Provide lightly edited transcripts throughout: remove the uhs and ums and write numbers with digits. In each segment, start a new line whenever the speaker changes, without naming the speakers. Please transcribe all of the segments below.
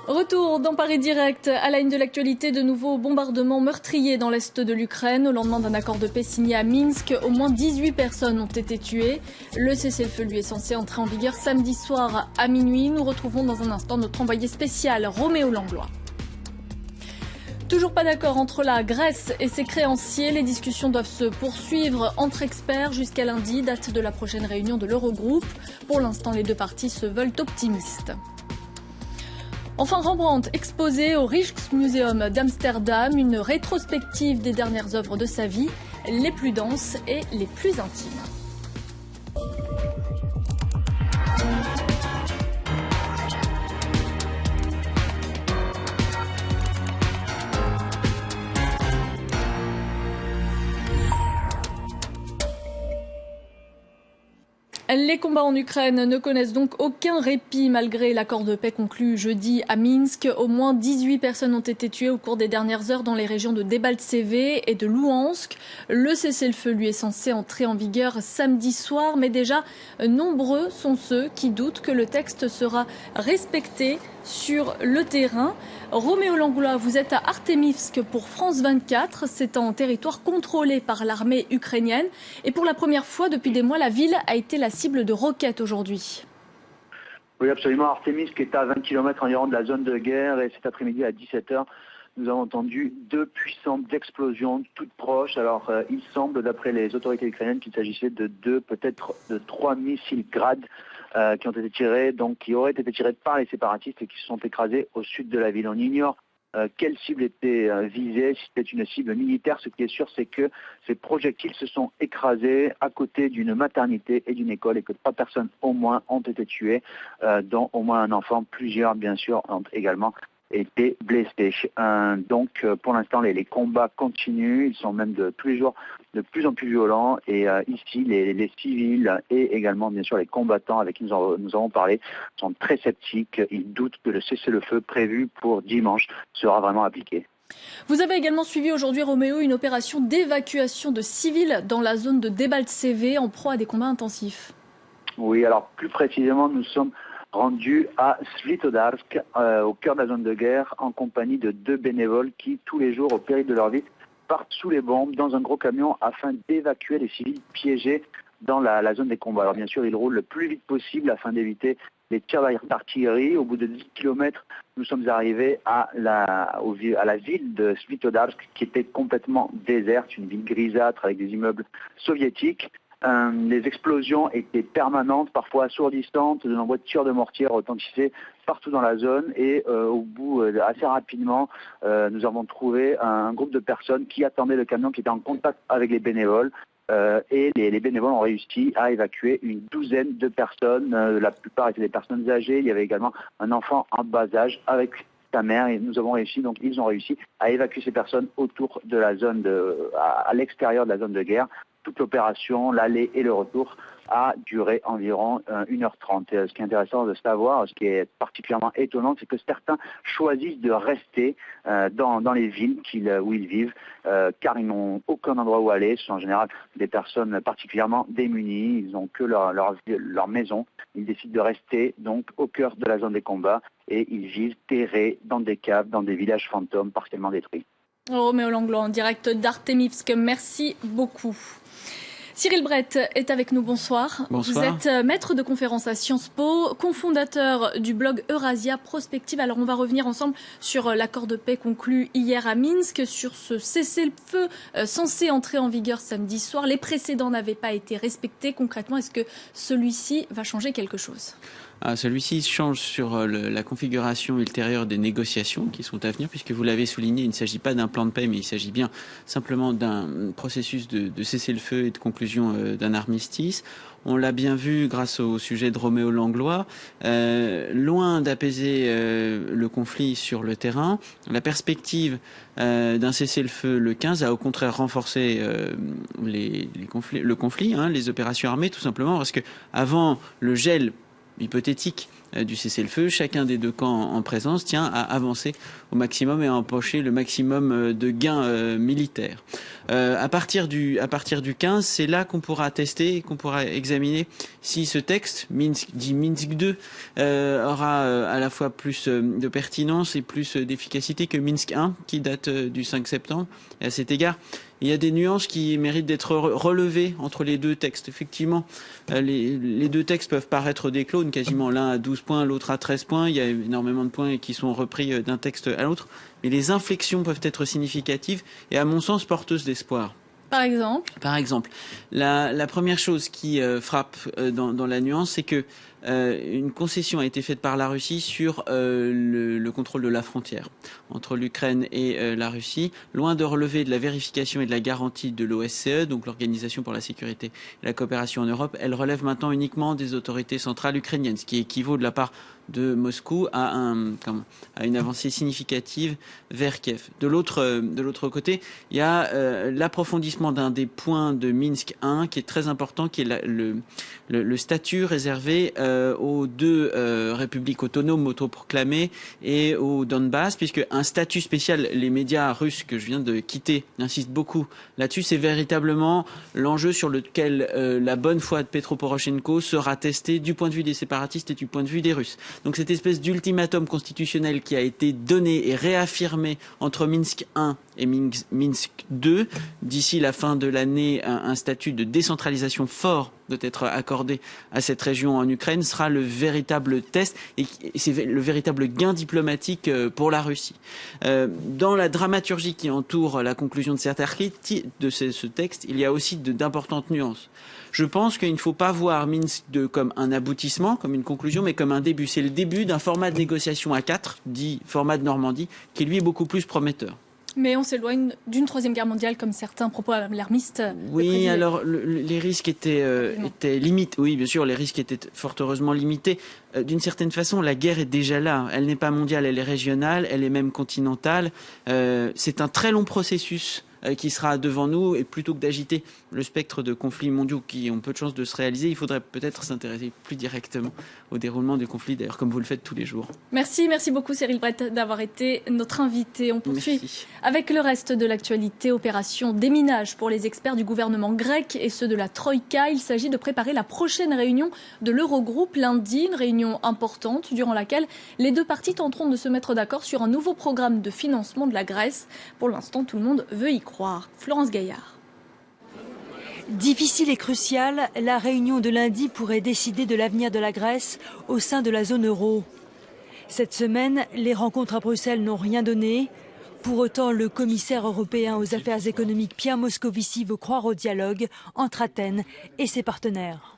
Retour dans Paris Direct, à la une de l'actualité, de nouveaux bombardements meurtriers dans l'est de l'Ukraine. Au lendemain d'un accord de paix signé à Minsk, au moins 18 personnes ont été tuées. Le cessez-le-feu lui est censé entrer en vigueur samedi soir à minuit. Nous retrouvons dans un instant notre envoyé spécial, Roméo Langlois. Toujours pas d'accord entre la Grèce et ses créanciers. Les discussions doivent se poursuivre entre experts jusqu'à lundi, date de la prochaine réunion de l'Eurogroupe. Pour l'instant, les deux parties se veulent optimistes. Enfin, Rembrandt exposé au Rijksmuseum d'Amsterdam, une rétrospective des dernières œuvres de sa vie, les plus denses et les plus intimes. Les combats en Ukraine ne connaissent donc aucun répit malgré l'accord de paix conclu jeudi à Minsk. Au moins 18 personnes ont été tuées au cours des dernières heures dans les régions de Debaltseve et de Louhansk. Le cessez-le-feu lui est censé entrer en vigueur samedi soir, mais déjà nombreux sont ceux qui doutent que le texte sera respecté sur le terrain. Roméo Langlois, vous êtes à Artemivsk pour France 24. C'est en territoire contrôlé par l'armée ukrainienne. Et pour la première fois depuis des mois, la ville a été la cible de roquettes aujourd'hui.
Oui, absolument. Artemivsk est à 20 km environ de la zone de guerre. Et cet après-midi à 17h, nous avons entendu deux puissantes explosions toutes proches. Alors, il semble, d'après les autorités ukrainiennes, qu'il s'agissait de deux, peut-être de 3 missiles Grad qui ont été tirés, donc qui auraient été tirés par les séparatistes et qui se sont écrasés au sud de la ville. On ignore quelle cible était visée, si c'était une cible militaire. Ce qui est sûr, c'est que ces projectiles se sont écrasés à côté d'une maternité et d'une école et que 3 personnes au moins ont été tuées, dont au moins un enfant. Plusieurs, bien sûr, ont également été blessés. Donc, pour l'instant, les combats continuent. Ils sont même tous les jours de plus en plus violents. Et ici, les civils et également, bien sûr, les combattants avec qui nous avons parlé sont très sceptiques. Ils doutent que le cessez-le-feu prévu pour dimanche sera vraiment appliqué.
Vous avez également suivi aujourd'hui, Roméo, une opération d'évacuation de civils dans la zone de Debaltseve en proie à des combats intensifs.
Oui, alors plus précisément, nous sommes rendus à Svitodarsk, au cœur de la zone de guerre, en compagnie de 2 bénévoles qui, tous les jours, au péril de leur vie, partent sous les bombes dans un gros camion afin d'évacuer les civils piégés dans la zone des combats. Alors bien sûr, ils roulent le plus vite possible afin d'éviter les tirs d'artillerie. Au bout de 10 km, nous sommes arrivés à la ville de Svitodarsk, qui était complètement déserte, une ville grisâtre avec des immeubles soviétiques. Les explosions étaient permanentes, parfois assourdissantes, de nombreux tirs de mortier retentissaient partout dans la zone et au bout, assez rapidement, nous avons trouvé un groupe de personnes qui attendaient le camion, qui était en contact avec les bénévoles. Et les bénévoles ont réussi à évacuer une douzaine de personnes. La plupart étaient des personnes âgées. Il y avait également un enfant en bas âge avec sa mère et ils ont réussi à évacuer ces personnes autour de la zone à l'extérieur de la zone de guerre. Toute l'opération, l'aller et le retour, a duré environ 1h30. Ce qui est intéressant de savoir, ce qui est particulièrement étonnant, c'est que certains choisissent de rester dans les villes où ils vivent, car ils n'ont aucun endroit où aller. Ce sont en général des personnes particulièrement démunies, ils n'ont que leur maison. Ils décident de rester donc au cœur de la zone des combats et ils vivent terrés dans des caves, dans des villages fantômes partiellement détruits.
Roméo Langlois en direct d'Artemivsk, merci beaucoup. Cyril Brett est avec nous, bonsoir.
Bonsoir.
Vous êtes maître de conférence à Sciences Po, cofondateur du blog Eurasia Prospective. Alors on va revenir ensemble sur l'accord de paix conclu hier à Minsk, sur ce cessez-le-feu censé entrer en vigueur samedi soir. Les précédents n'avaient pas été respectés. Concrètement, est-ce que celui-ci va changer quelque chose ?
Celui-ci change sur la configuration ultérieure des négociations qui sont à venir, puisque vous l'avez souligné, il ne s'agit pas d'un plan de paix, mais il s'agit bien simplement d'un processus de cessez-le-feu et de conclusion d'un armistice. On l'a bien vu grâce au sujet de Roméo Langlois, loin d'apaiser le conflit sur le terrain, la perspective d'un cessez-le-feu le 15 a au contraire renforcé le conflit, les opérations armées, tout simplement parce que avant le gel hypothétique du cessez-le-feu, chacun des deux camps en présence tient à avancer au maximum et à empocher le maximum de gains militaires. À partir du 15, c'est là qu'on pourra tester, qu'on pourra examiner si ce texte, dit Minsk 2, aura à la fois plus de pertinence et plus d'efficacité que Minsk 1, qui date du 5 septembre. Et à cet égard, il y a des nuances qui méritent d'être relevées entre les deux textes. Effectivement, les deux textes peuvent paraître des clones, quasiment l'un à 12 points, l'autre à 13 points. Il y a énormément de points qui sont repris d'un texte à l'autre. Mais les inflexions peuvent être significatives et, à mon sens, porteuses d'espoir.
Par exemple,
la première chose qui frappe dans la nuance, c'est que une concession a été faite par la Russie sur le contrôle de la frontière entre l'Ukraine et la Russie, loin de relever de la vérification et de la garantie de l'OSCE, donc l'Organisation pour la sécurité et la coopération en Europe. Elle relève maintenant uniquement des autorités centrales ukrainiennes, ce qui équivaut de la part de Moscou à une avancée significative vers Kiev. De l'autre côté, il y a l'approfondissement d'un des points de Minsk 1 qui est très important, qui est le statut réservé aux deux républiques autonomes autoproclamées et au Donbass, puisque un statut spécial, les médias russes que je viens de quitter insistent beaucoup là-dessus, c'est véritablement l'enjeu sur lequel la bonne foi de Petro Poroshenko sera testée du point de vue des séparatistes et du point de vue des Russes. Donc cette espèce d'ultimatum constitutionnel qui a été donné et réaffirmé entre Minsk 1 et Minsk 2, d'ici la fin de l'année, un statut de décentralisation fort doit être accordé à cette région en Ukraine, sera le véritable test et c'est le véritable gain diplomatique pour la Russie. Dans la dramaturgie qui entoure la conclusion de cet article, de ce texte, il y a aussi d'importantes nuances. Je pense qu'il ne faut pas voir Minsk 2 comme un aboutissement, comme une conclusion, mais comme un début. C'est le début d'un format de négociation à 4, dit format de Normandie, qui lui est beaucoup plus prometteur.
Mais on s'éloigne d'une troisième guerre mondiale, comme certains propos alarmistes.
Oui, alors les risques étaient limités. Oui, bien sûr, les risques étaient fort heureusement limités. D'une certaine façon, la guerre est déjà là. Elle n'est pas mondiale, elle est régionale, elle est même continentale. C'est un très long processus qui sera devant nous, et plutôt que d'agiter le spectre de conflits mondiaux qui ont peu de chances de se réaliser, il faudrait peut-être s'intéresser plus directement au déroulement des conflits, d'ailleurs comme vous le faites tous les jours.
Merci beaucoup Cyril Brett d'avoir été notre invité. On poursuit avec le reste de l'actualité. Opération déminage pour les experts du gouvernement grec et ceux de la Troïka. Il s'agit de préparer la prochaine réunion de l'Eurogroupe lundi, une réunion importante durant laquelle les deux parties tenteront de se mettre d'accord sur un nouveau programme de financement de la Grèce. Pour l'instant, tout le monde veut y croire. Florence Gaillard.
Difficile et cruciale, la réunion de lundi pourrait décider de l'avenir de la Grèce au sein de la zone euro. Cette semaine, les rencontres à Bruxelles n'ont rien donné. Pour autant, le commissaire européen aux affaires économiques Pierre Moscovici veut croire au dialogue entre Athènes et ses partenaires.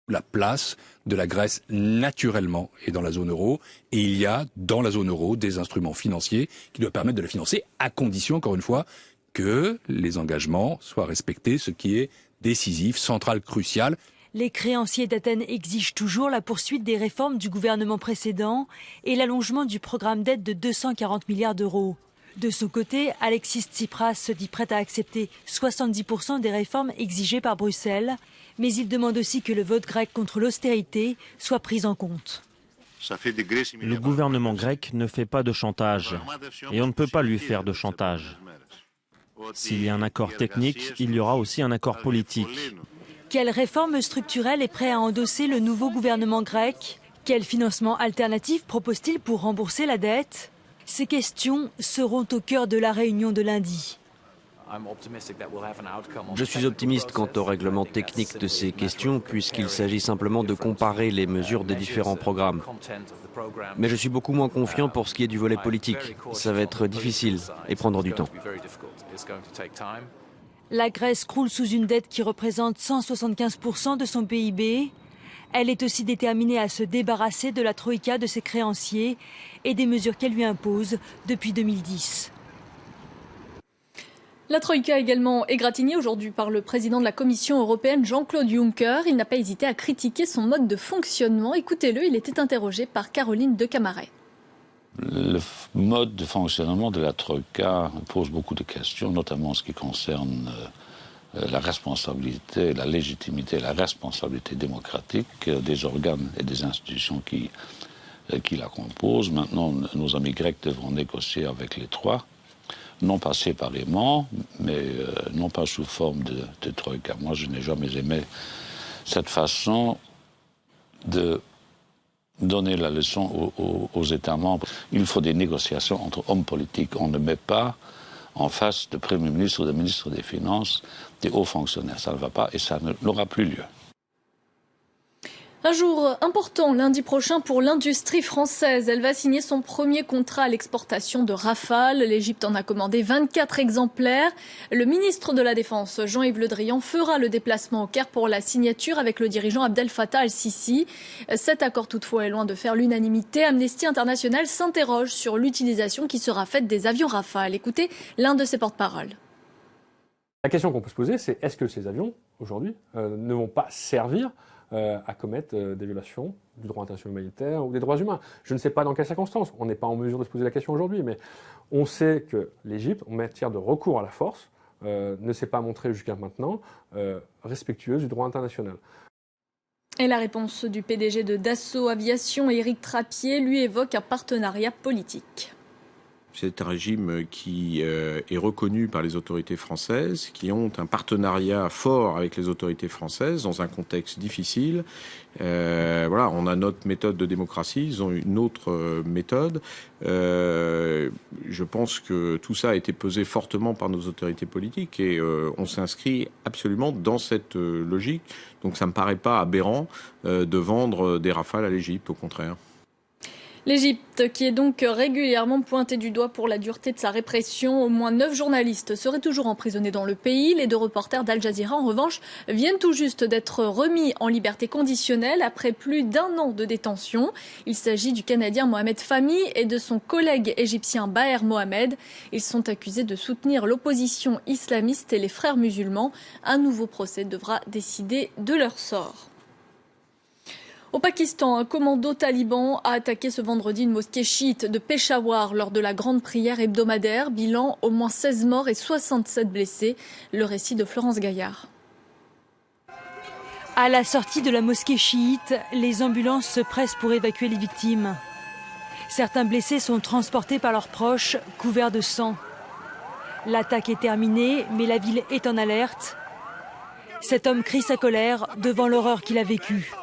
La place de la Grèce, naturellement, est dans la zone euro. Et il y a, dans la zone euro, des instruments financiers qui doivent permettre de la financer, à condition, encore une fois, que les engagements soient respectés, ce qui est décisif, central, crucial.
Les créanciers d'Athènes exigent toujours la poursuite des réformes du gouvernement précédent et l'allongement du programme d'aide de 240 milliards d'euros. De son côté, Alexis Tsipras se dit prêt à accepter 70% des réformes exigées par Bruxelles, mais il demande aussi que le vote grec contre l'austérité soit pris en compte.
Le gouvernement grec ne fait pas de chantage et on ne peut pas lui faire de chantage. S'il y a un accord technique, il y aura aussi un accord politique.
Quelle réforme structurelle est prêt à endosser le nouveau gouvernement grec? Quel financement alternatif propose-t-il pour rembourser la dette? Ces questions seront au cœur de la réunion de lundi.
Je suis optimiste quant au règlement technique de ces questions puisqu'il s'agit simplement de comparer les mesures des différents programmes. Mais je suis beaucoup moins confiant pour ce qui est du volet politique. Ça va être difficile et prendre du temps.
La Grèce croule sous une dette qui représente 175% de son PIB. Elle est aussi déterminée à se débarrasser de la Troïka, de ses créanciers et des mesures qu'elle lui impose depuis 2010.
La Troïka également égratignée aujourd'hui par le président de la Commission européenne, Jean-Claude Juncker. Il n'a pas hésité à critiquer son mode de fonctionnement. Écoutez-le, il était interrogé par Caroline de Camaret.
Le mode de fonctionnement de la Troïka pose beaucoup de questions, notamment en ce qui concerne la responsabilité, la légitimité, la responsabilité démocratique des organes et des institutions qui qui la composent. Maintenant, nos amis grecs devront négocier avec les trois, non pas séparément, mais non pas sous forme de troïka. Moi, je n'ai jamais aimé cette façon de donner la leçon aux États membres. Il faut des négociations entre hommes politiques. On ne met pas en face de Premier ministre ou de ministre des Finances des hauts fonctionnaires. Ça ne va pas et ça n'aura plus lieu.
Un jour important lundi prochain pour l'industrie française. Elle va signer son premier contrat à l'exportation de Rafale. L'Égypte en a commandé 24 exemplaires. Le ministre de la Défense, Jean-Yves Le Drian, fera le déplacement au Caire pour la signature avec le dirigeant Abdel Fattah al-Sisi. Cet accord toutefois est loin de faire l'unanimité. Amnesty International s'interroge sur l'utilisation qui sera faite des avions Rafale. Écoutez l'un de ses porte-parole.
La question qu'on peut se poser, c'est est-ce que ces avions, aujourd'hui, ne vont pas servir à commettre des violations du droit international humanitaire ou des droits humains. Je ne sais pas dans quelles circonstances. On n'est pas en mesure de se poser la question aujourd'hui, mais on sait que l'Égypte, en matière de recours à la force, ne s'est pas montrée jusqu'à maintenant respectueuse du droit international.
Et la réponse du PDG de Dassault Aviation, Éric Trappier, lui évoque un partenariat politique.
C'est un régime qui est reconnu par les autorités françaises, qui ont un partenariat fort avec les autorités françaises dans un contexte difficile. Voilà, on a notre méthode de démocratie, ils ont une autre méthode. Je pense que tout ça a été pesé fortement par nos autorités politiques et on s'inscrit absolument dans cette logique. Donc ça ne me paraît pas aberrant de vendre des Rafales à l'Égypte, au contraire.
L'Égypte, qui est donc régulièrement pointée du doigt pour la dureté de sa répression, au moins 9 journalistes seraient toujours emprisonnés dans le pays. Les 2 reporters d'Al Jazeera, en revanche, viennent tout juste d'être remis en liberté conditionnelle après plus d'1 an de détention. Il s'agit du Canadien Mohamed Fahmy et de son collègue égyptien Baher Mohamed. Ils sont accusés de soutenir l'opposition islamiste et les frères musulmans. Un nouveau procès devra décider de leur sort. Au Pakistan, un commando taliban a attaqué ce vendredi une mosquée chiite de Peshawar lors de la grande prière hebdomadaire. Bilan, au moins 16 morts et 67 blessés. Le récit de Florence Gaillard.
À la sortie de la mosquée chiite, les ambulances se pressent pour évacuer les victimes. Certains blessés sont transportés par leurs proches, couverts de sang. L'attaque est terminée, mais la ville est en alerte. Cet homme crie sa colère devant l'horreur qu'il a vécue.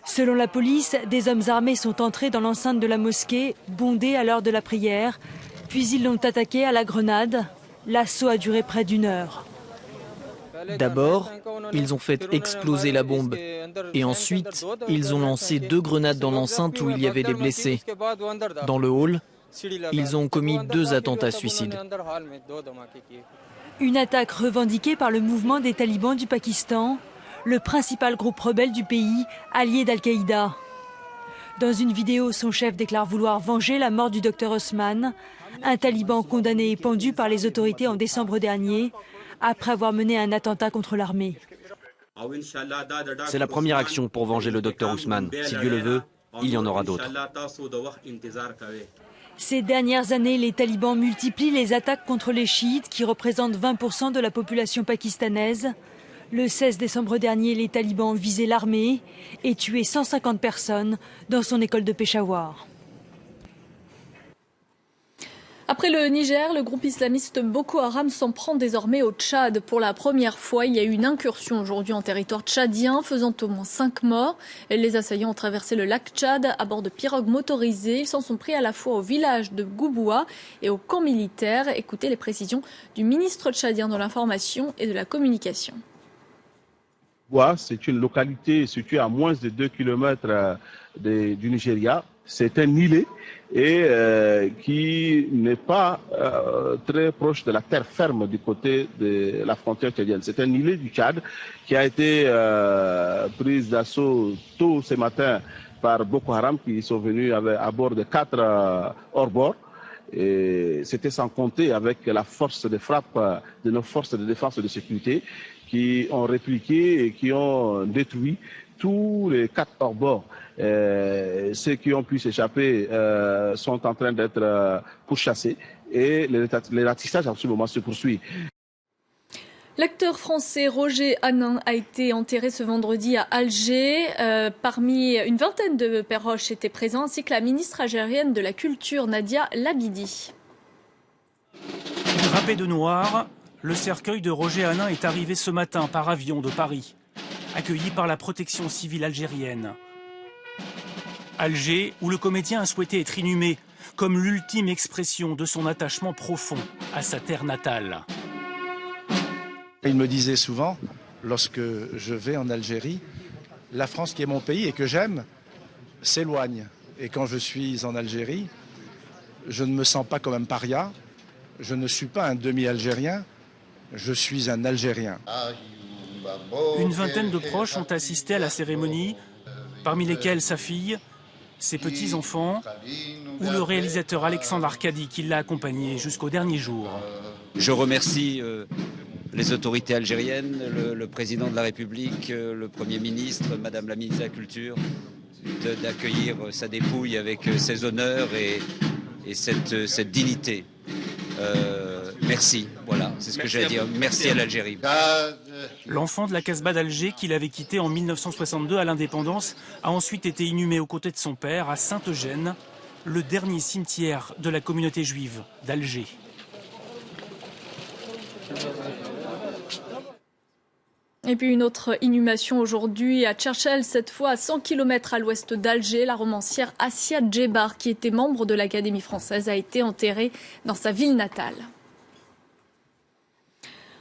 Selon la police, des hommes armés sont entrés dans l'enceinte de la mosquée, bondés à l'heure de la prière, puis ils l'ont attaqué à la grenade. L'assaut a duré près d'1 heure.
D'abord, ils ont fait exploser la bombe et ensuite, ils ont lancé 2 grenades dans l'enceinte où il y avait des blessés. Dans le hall, ils ont commis 2 attentats suicides.
Une attaque revendiquée par le mouvement des talibans du Pakistan, le principal groupe rebelle du pays, allié d'Al-Qaïda. Dans une vidéo, son chef déclare vouloir venger la mort du docteur Osman, un taliban condamné et pendu par les autorités en décembre dernier, après avoir mené un attentat contre l'armée.
C'est la première action pour venger le docteur Ousmane. Si Dieu le veut, il y en aura d'autres.
Ces dernières années, les talibans multiplient les attaques contre les chiites qui représentent 20% de la population pakistanaise. Le 16 décembre dernier, les talibans visaient l'armée et tuaient 150 personnes dans son école de Peshawar.
Après le Niger, le groupe islamiste Boko Haram s'en prend désormais au Tchad. Pour la première fois, il y a eu une incursion aujourd'hui en territoire tchadien, faisant au moins 5 morts. Les assaillants ont traversé le lac Tchad à bord de pirogues motorisées. Ils s'en sont pris à la fois au village de Gouboua et au camp militaire. Écoutez les précisions du ministre tchadien de l'Information et de la Communication.
C'est une localité située à moins de 2 km du Nigeria. C'est un îlet et qui n'est pas très proche de la terre ferme du côté de la frontière tchadienne. C'est un îlet du Tchad qui a été prise d'assaut tôt ce matin par Boko Haram qui sont venus à bord de 4 hors-bord. Et c'était sans compter avec la force de frappe de nos forces de défense et de sécurité qui ont répliqué et qui ont détruit tous les 4 hors-bord. Ceux qui ont pu s'échapper sont en train d'être pourchassés et les ratissages en ce moment se poursuivent.
L'acteur français Roger Hanin a été enterré ce vendredi à Alger. Parmi une vingtaine de proches étaient présents, ainsi que la ministre algérienne de la Culture, Nadia Labidi.
Drapé de noir, le cercueil de Roger Hanin est arrivé ce matin par avion de Paris, accueilli par la protection civile algérienne. Alger, où le comédien a souhaité être inhumé, comme l'ultime expression de son attachement profond à sa terre natale.
Il me disait souvent, lorsque je vais en Algérie, la France qui est mon pays et que j'aime, s'éloigne. Et quand je suis en Algérie, je ne me sens pas comme un paria, je ne suis pas un demi-algérien, je suis un Algérien.
Une vingtaine de proches ont assisté à la cérémonie, parmi lesquels sa fille, ses petits-enfants ou le réalisateur Alexandre Arcadi qui l'a accompagné jusqu'au dernier jour.
Je remercie les autorités algériennes, le président de la République, le Premier ministre, Madame la ministre de la Culture, d'accueillir sa dépouille avec ses honneurs et cette dignité. Merci, voilà, c'est ce que j'ai à dire. Merci à l'Algérie.
L'enfant de la Casbah d'Alger, qu'il avait quitté en 1962 à l'indépendance, a ensuite été inhumé aux côtés de son père à Saint-Eugène, le dernier cimetière de la communauté juive d'Alger.
Et puis une autre inhumation aujourd'hui à Cherchell, cette fois à 100 km à l'ouest d'Alger. La romancière Assia Djebar, qui était membre de l'Académie française, a été enterrée dans sa ville natale.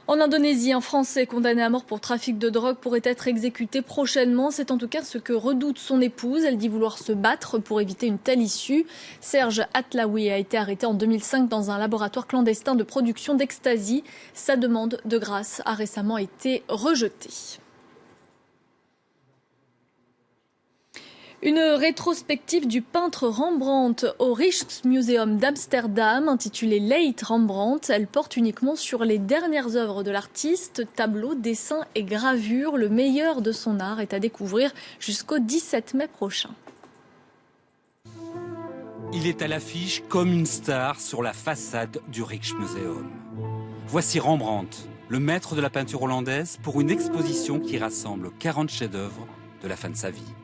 En Indonésie, un Français condamné à mort pour trafic de drogue pourrait être exécuté prochainement. C'est en tout cas ce que redoute son épouse. Elle dit vouloir se battre pour éviter une telle issue. Serge Atlaoui a été arrêté en 2005 dans un laboratoire clandestin de production d'ecstasy. Sa demande de grâce a récemment été rejetée. Une rétrospective du peintre Rembrandt au Rijksmuseum d'Amsterdam, intitulée Late Rembrandt. Elle porte uniquement sur les dernières œuvres de l'artiste, tableaux, dessins et gravures. Le meilleur de son art est à découvrir jusqu'au 17 mai prochain.
Il est à l'affiche comme une star sur la façade du Rijksmuseum. Voici Rembrandt, le maître de la peinture hollandaise, pour une exposition qui rassemble 40 chefs-d'œuvre de la fin de sa vie.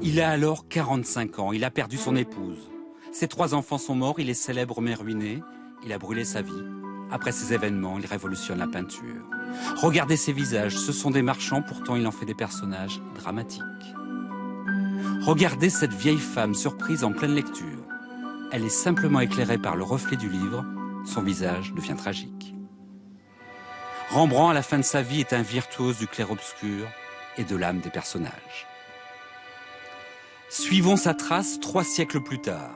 Il a alors 45 ans, il a perdu son épouse. Ses 3 enfants sont morts, il est célèbre mais ruiné. Il a brûlé sa vie. Après ces événements, il révolutionne la peinture. Regardez ses visages, ce sont des marchands, pourtant il en fait des personnages dramatiques. Regardez cette vieille femme surprise en pleine lecture. Elle est simplement éclairée par le reflet du livre, son visage devient tragique. Rembrandt, à la fin de sa vie, est un virtuose du clair-obscur et de l'âme des personnages. Suivons sa trace 3 siècles plus tard.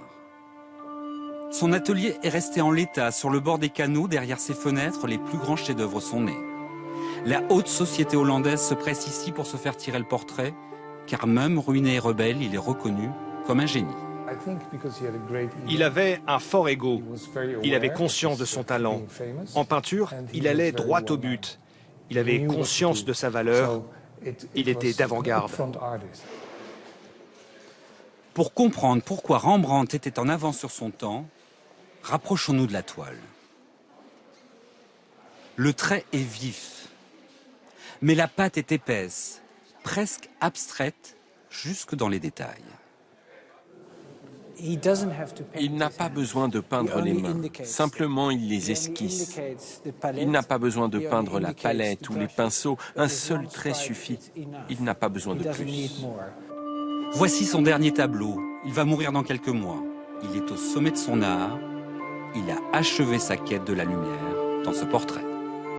Son atelier est resté en l'état, sur le bord des canaux, derrière ses fenêtres, les plus grands chefs-d'œuvre sont nés. La haute société hollandaise se presse ici pour se faire tirer le portrait, car même ruiné et rebelle, il est reconnu comme un génie.
Il avait un fort ego. Il avait conscience de son talent. En peinture, il allait droit au but. Il avait conscience de sa valeur. Il était d'avant-garde.
Pour comprendre pourquoi Rembrandt était en avance sur son temps, rapprochons-nous de la toile. Le trait est vif, mais la pâte est épaisse, presque abstraite, jusque dans les détails.
Il n'a pas besoin de peindre les mains, simplement il les esquisse. Il n'a pas besoin de peindre la palette ou les pinceaux, un seul trait suffit. Il n'a pas besoin de plus.
Voici son dernier tableau. Il va mourir dans quelques mois. Il est au sommet de son art. Il a achevé sa quête de la lumière dans ce portrait.